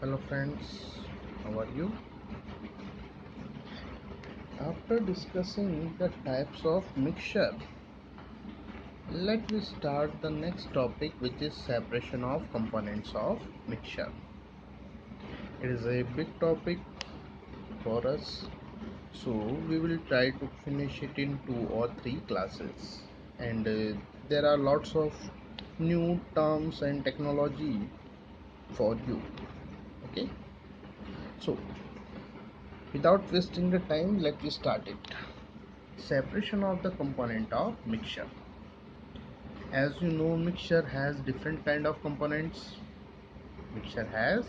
Hello friends, how are you? After discussing the types of mixture, let me start the next topic, which is separation of components of mixture. It is a big topic for us, so we will try to finish it in 2 or 3 classes. And there are lots of new terms and technology for you. Okay, so without wasting the time, let me start it. Separation of the component of mixture. As you know, mixture has different kind of components. Mixture has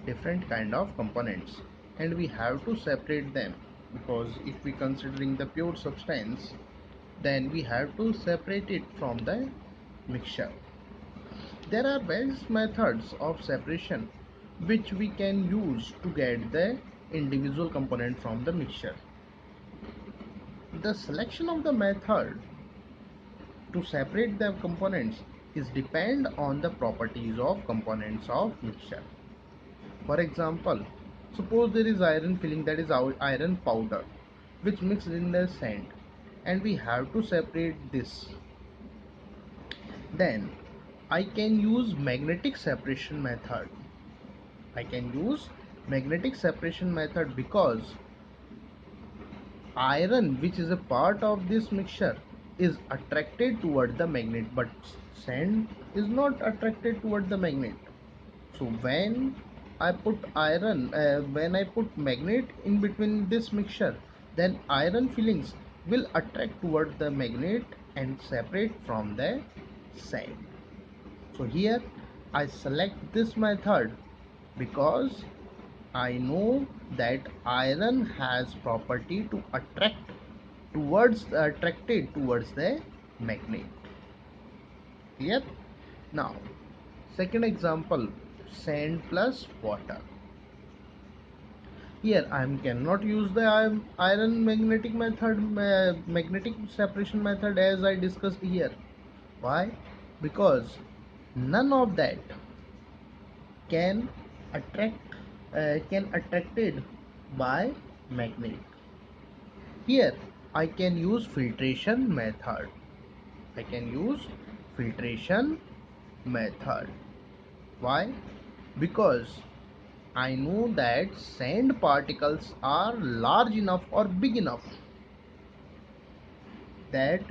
different kind of components, and we have to separate them, because if we considering the pure substance, then we have to separate it from the mixture. There are various methods of separation which we can use to get the individual component from the mixture. The selection of the method to separate the components is depend on the properties of components of mixture. For example, suppose there is iron filling, that is our iron powder, which mixed in the sand, and we have to separate this. Then I can use magnetic separation method. I can use magnetic separation method because iron, which is a part of this mixture, is attracted toward the magnet, but sand is not attracted toward the magnet. So when I put magnet in between this mixture, then iron fillings will attract toward the magnet and separate from the sand. So here I select this method because I know that iron has property to attracted towards the magnet. Clear? Now, second example, sand plus water. Here I cannot use the iron magnetic separation method, as I discussed here. Why? Because none of that can attract can attracted by magnet. Here I can use filtration method. I can use filtration method. Why? Because I know that sand particles are large enough or big enough that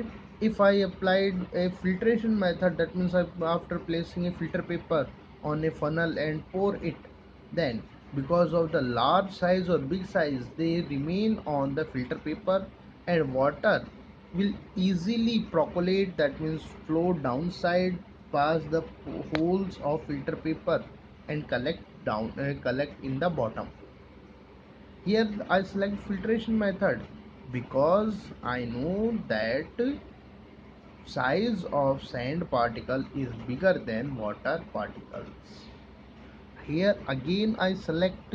if I applied a filtration method, that means after placing a filter paper on a funnel and pour it, then because of the large size or big size, they remain on the filter paper, and water will easily percolate, that means flow downside past the holes of filter paper and collect in the bottom. Here I select filtration method because I know that size of sand particle is bigger than water particles. Here again I select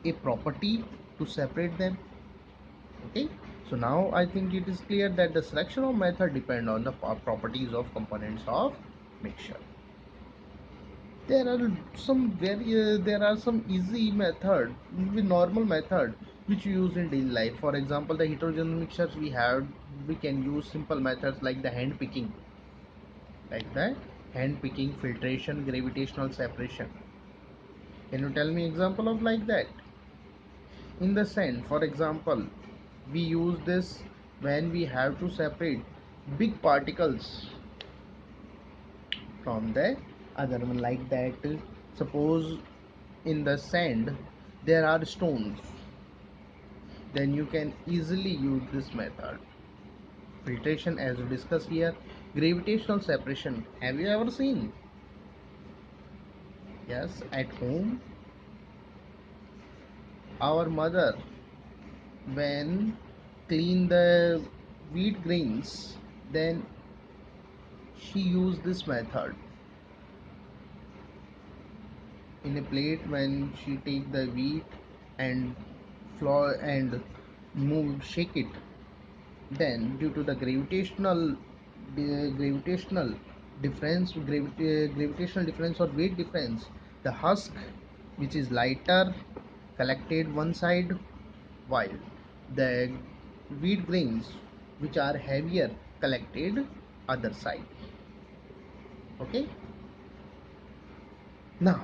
a property to separate them. Okay, so now I think it is clear that the selection of method depend on the properties of components of mixture. There are some easy method, with normal method, which we use in daily life. For example, the heterogeneous mixtures we can use simple methods like the hand picking, filtration, gravitational separation. Can you tell me example of like that? In the sand, for example, we use this when we have to separate big particles from the other one, like that. Suppose in the sand there are stones, then you can easily use this method. Filtration, as we discussed here. Gravitational separation, have you ever seen? Yes, at home our mother, when clean the wheat grains, then she used this method. In a plate, when she take the wheat and flour and shake it, then due to the gravitational gravitational difference or weight difference, the husk which is lighter collected one side, while the wheat grains which are heavier collected other side. Okay, now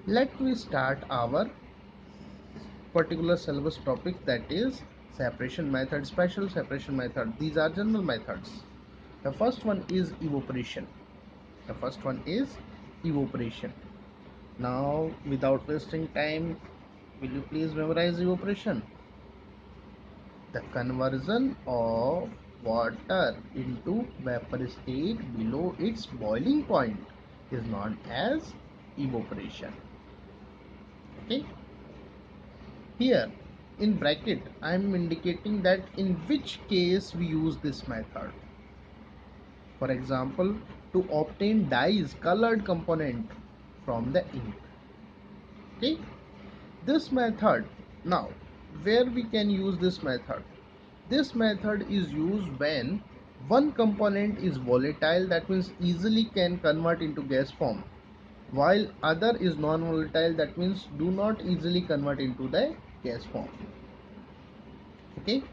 let me start our particular syllabus topic, that is separation method, special separation method. These are general methods. The first one is evaporation. The first one is evaporation. Now without wasting time, will you please memorize evaporation? The conversion of water into vapor state below its boiling point is known as evaporation. Okay, here in bracket I am indicating that in which case we use this method. For example, to obtain dyes colored component from the ink. Okay, this method, now where we can use this method? This method is used when one component is volatile, that means easily can convert into gas form, while other is non-volatile, that means do not easily convert into the gas form. Okay,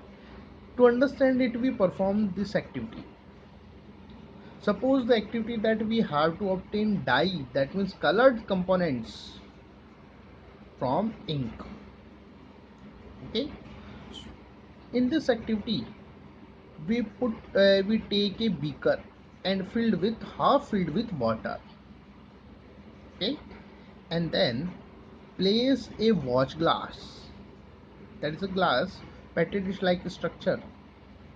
to understand it, we perform this activity. Suppose the activity that we have to obtain dye, that means colored components from ink. Okay, in this activity we take a beaker and half filled with water. Okay, and then place a watch glass, that is a glass petri dish like structure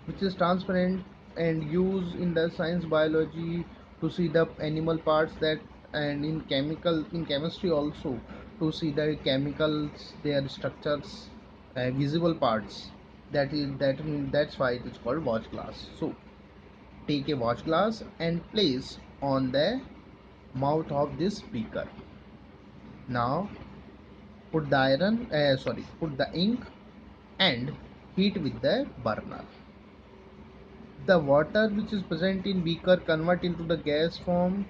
which is transparent and used in the science biology to see the animal parts, that and in chemistry also to see the chemicals, their structures, visible parts. That's why it is called watch glass. So take a watch glass and place on the mouth of this beaker. Now put the ink and heat with the burner. The water which is present in beaker convert into the gas form,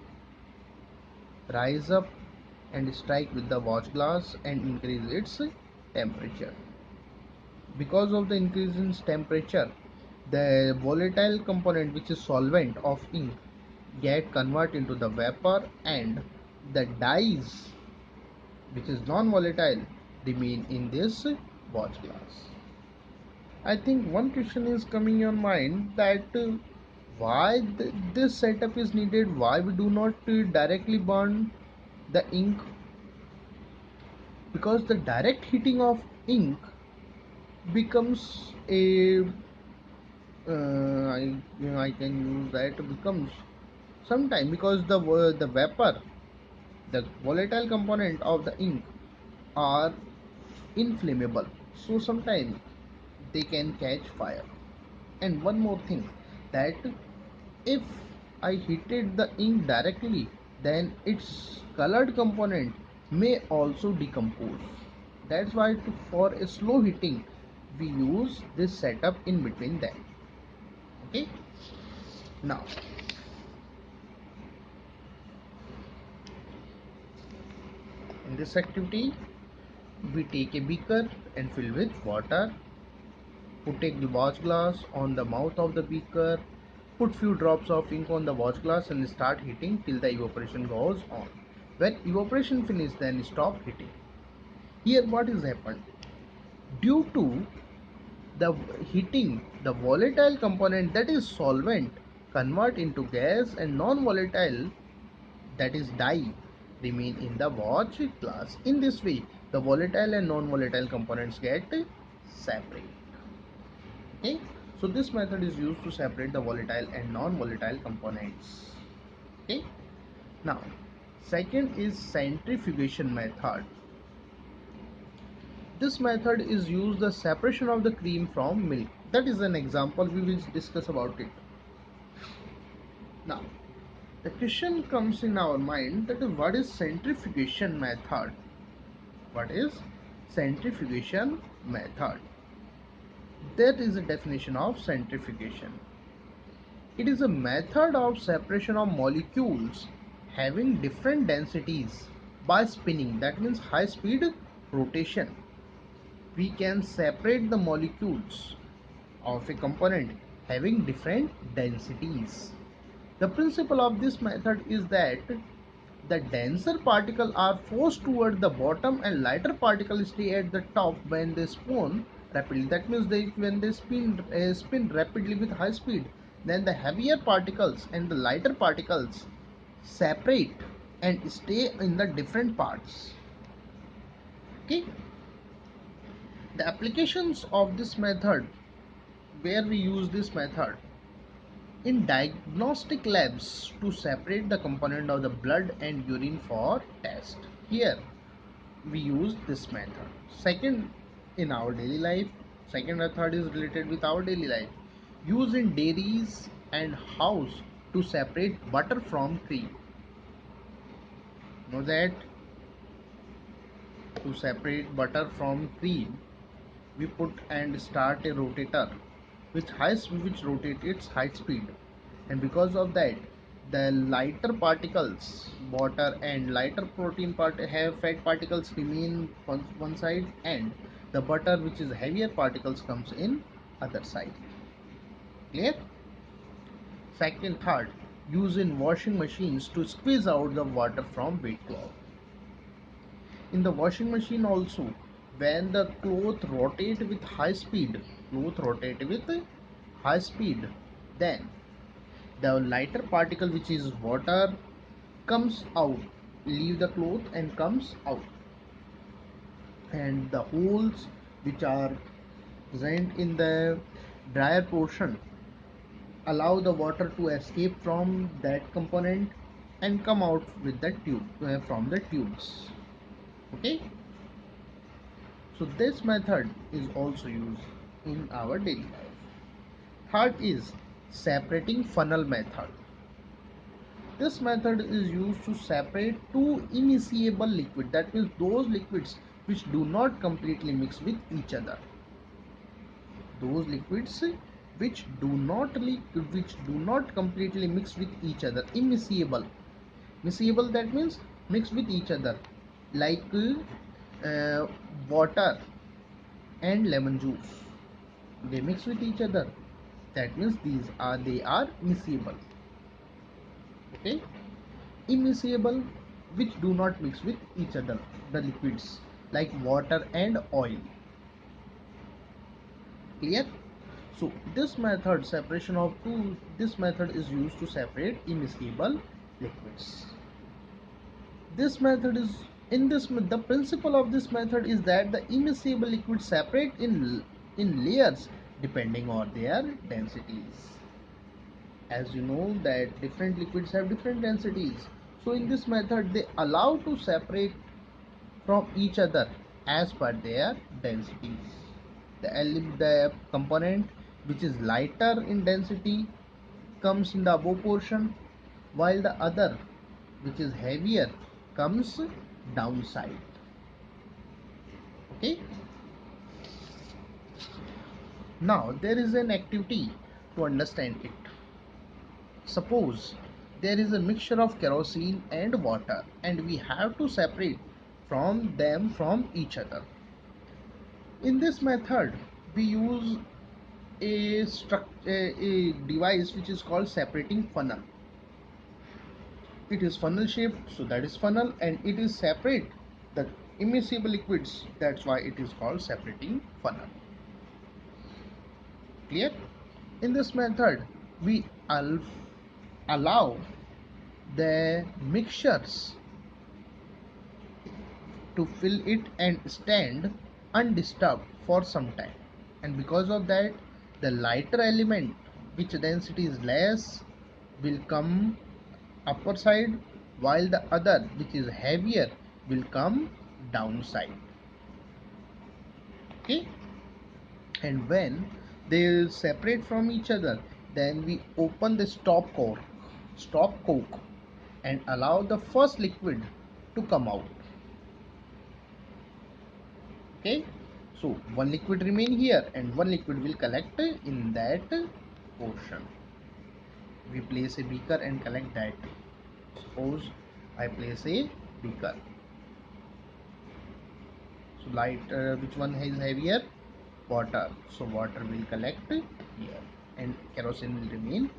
rise up and strike with the watch glass and increase its temperature. Because of the increase in temperature, the volatile component which is solvent of ink get convert into the vapor, and the dyes which is non-volatile remain in this watch glass. I think one question is coming in your mind that why this setup is needed, why we do not directly burn the ink? Because the direct heating of ink becomes a I can use that becomes sometime, because the vapor, the volatile component of the ink are inflammable, so sometimes they can catch fire. And one more thing, that if I heated the ink directly, then its colored component may also decompose. That's why for a slow heating we use this setup in between them. Okay, now in this activity we take a beaker and fill with water, take the watch glass on the mouth of the beaker, put few drops of ink on the watch glass and start heating till the evaporation goes on. When evaporation finishes, then stop heating. Here what is happened? Due to the heating, the volatile component, that is solvent, convert into gas, and non-volatile, that is dye, remain in the watch glass. In this way the volatile and non-volatile components get separate. Okay, so this method is used to separate the volatile and non-volatile components. Okay, now second is centrifugation method. This method is used the separation of the cream from milk. That is an example, we will discuss about it. Now the question comes in our mind that what is centrifugation method? What is centrifugation method? That is a definition of centrifugation. It is a method of separation of molecules having different densities by spinning, that means high speed rotation, we can separate the molecules of a component having different densities. The principle of this method is that the denser particles are forced toward the bottom and lighter particles stay at the top when they spin rapidly. That means when they spin rapidly with high speed, then the heavier particles and the lighter particles separate and stay in the different parts. Okay. The applications of this method, where we use this method in diagnostic labs to separate the component of the blood and urine for test. Here we use this method. Second, in our daily life, second or third is related with our daily life. Use in dairies and house to separate butter from cream. Know that to separate butter from cream, we put and start a rotator which rotates its high speed, and because of that the lighter particles water and lighter protein part have fat particles remain on one side, and the butter which is heavier particles comes in other side. Clear? Second, third, use in washing machines to squeeze out the water from wet cloth. In the washing machine also, when the cloth rotate with high speed, then the lighter particle which is water comes out, leave the cloth and comes out, and the holes which are present in the dryer portion allow the water to escape from that component and come out with the tube from the tubes. Okay, so this method is also used in our daily life. Third is separating funnel method. This method is used to separate two immiscible liquids, that means those liquids which do not completely mix with each other. Those liquids which do not completely mix with each other. Immiscible. Miscible, that means mix with each other, like uh, water and lemon juice. They mix with each other. That means they are miscible. Okay. Immiscible, which do not mix with each other, the liquids like water and oil. Clear? So this method is used to separate immiscible liquids. This method is in this The principle of this method is that the immiscible liquids separate in layers depending on their densities. As you know that different liquids have different densities, so in this method they allow to separate from each other as per their densities. The component which is lighter in density comes in the above portion, while the other which is heavier comes downside. Okay. Now there is an activity to understand it. Suppose there is a mixture of kerosene and water and we have to separate from each other. In this method we use a device which is called separating funnel. It is funnel shaped, so that is funnel, and it is separate the immiscible liquids, that's why it is called separating funnel. Clear? In this method we allow the mixtures to fill it and stand undisturbed for some time, and because of that the lighter element which density is less will come upper side, while the other which is heavier will come downside. Okay, and when they separate from each other, then we open the stop coke and allow the first liquid to come out. Okay, so one liquid remain here and one liquid will collect in that portion. We place a beaker and collect that. Suppose I place a beaker So light, which one is heavier? Water. So water will collect here and kerosene will remain.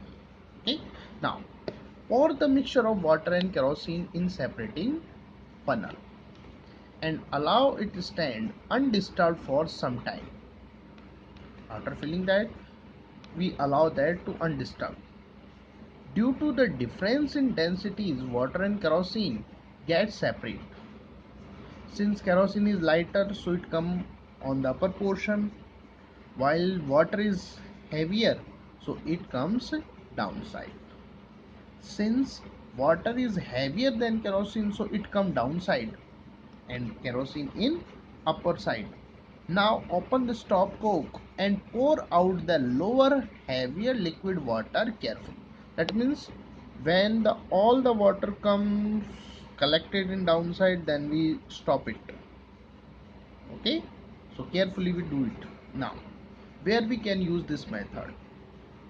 Okay. Now pour the mixture of water and kerosene in separating funnel and allow it to stand undisturbed for some time. After filling that, we allow that to undisturbed. Due to the difference in densities, water and kerosene get separate. Since kerosene is lighter, so it come on the upper portion, while water is heavier, so it comes downside. Since water is heavier than kerosene, so it come downside and kerosene in upper side. Now open the stopcock and pour out the lower heavier liquid water carefully. That means when all the water comes collected in downside, then we stop it. Okay, so carefully we do it. Now where we can use this method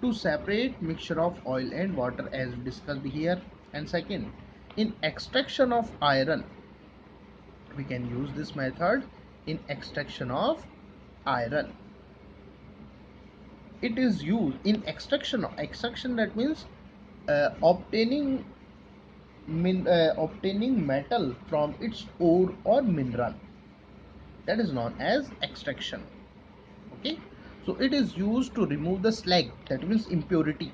to separate mixture of oil and water as we discussed here. And second, in extraction of iron, we can use this method in extraction of iron. It is used in extraction, that means obtaining metal from its ore or mineral, that is known as extraction. Okay, so it is used to remove the slag, that means impurity.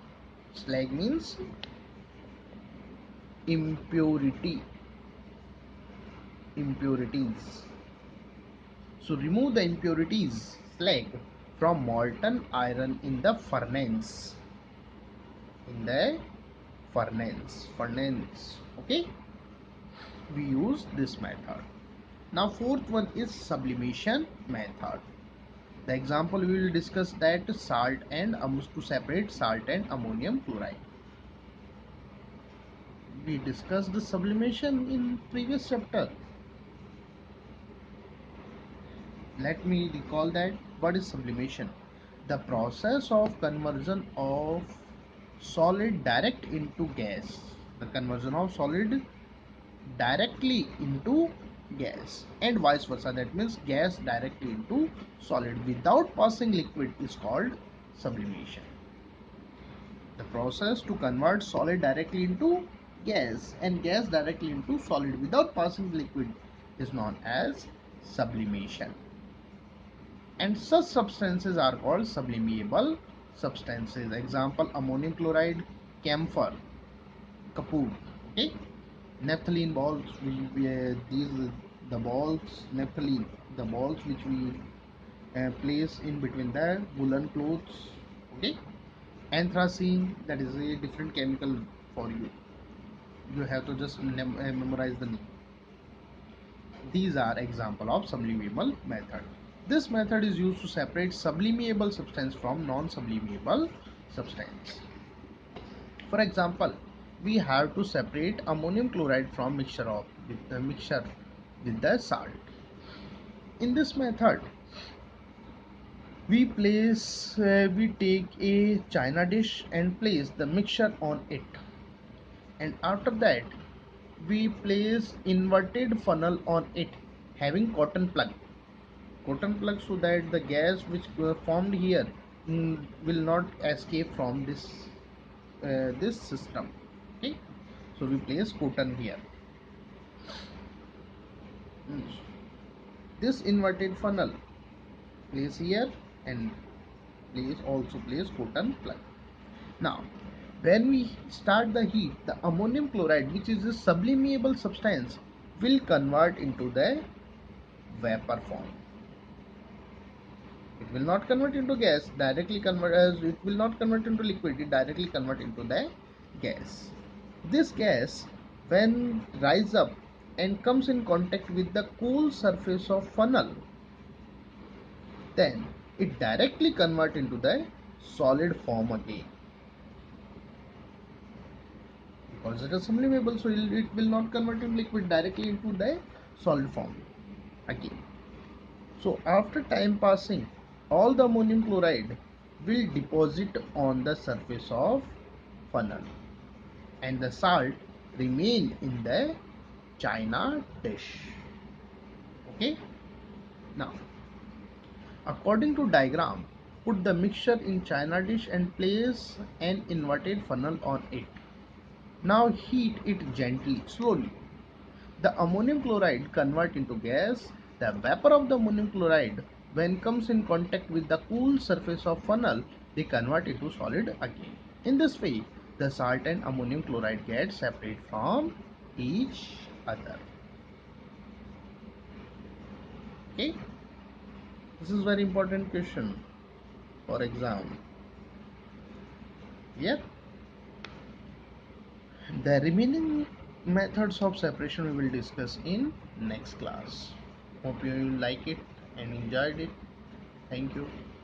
Slag means impurities. So remove the impurities, slag, from molten iron in the furnace. In the furnace. Okay, we use this method. Now fourth one is sublimation method. The example we will discuss that salt and to separate salt and ammonium chloride. We discussed the sublimation in previous chapter. Let me recall that. What is sublimation? The process of conversion of solid direct into gas. The conversion of solid directly into gas and vice versa. That means gas directly into solid without passing liquid is called sublimation. The process to convert solid directly into gas and gas directly into solid without passing liquid is known as sublimation. And such substances are called sublimable substances. Example: ammonium chloride, camphor, kapoor. Okay, naphthalene balls. These the balls naphthalene, the balls which we place in between the woolen clothes. Okay, anthracene, that is a different chemical for you. You have to just memorize the name. These are example of sublimable method. This method is used to separate sublimable substance from non-sublimable substance. For example, we have to separate ammonium chloride from mixture with the salt. In this method, we take a china dish and place the mixture on it, and after that we place inverted funnel on it having cotton plug so that the gas which formed here will not escape from this system. Okay, so we place cotton here. Mm. This inverted funnel place here and place cotton plug. Now when we start the heat, the ammonium chloride, which is a sublimable substance, will convert into the vapor form. It will not convert into gas directly, convert as it will not convert into liquid, it directly convert into the gas. This gas, when rise up and comes in contact with the cool surface of funnel, then it directly convert into the solid form again. Because it is sublimable, so it will not convert in liquid, directly into the solid form again. So after time passing, all the ammonium chloride will deposit on the surface of funnel and the salt remain in the china dish. Okay, Now, according to diagram, put the mixture in china dish and place an inverted funnel on it. Now heat it gently, slowly. The ammonium chloride convert into gas. The vapor of the ammonium chloride, when comes in contact with the cool surface of funnel, they convert into solid again. In this way, the salt and ammonium chloride get separate from each other. Okay, this is very important question for exam. Yeah, the remaining methods of separation we will discuss in next class. Hope you like it and enjoyed it. Thank you.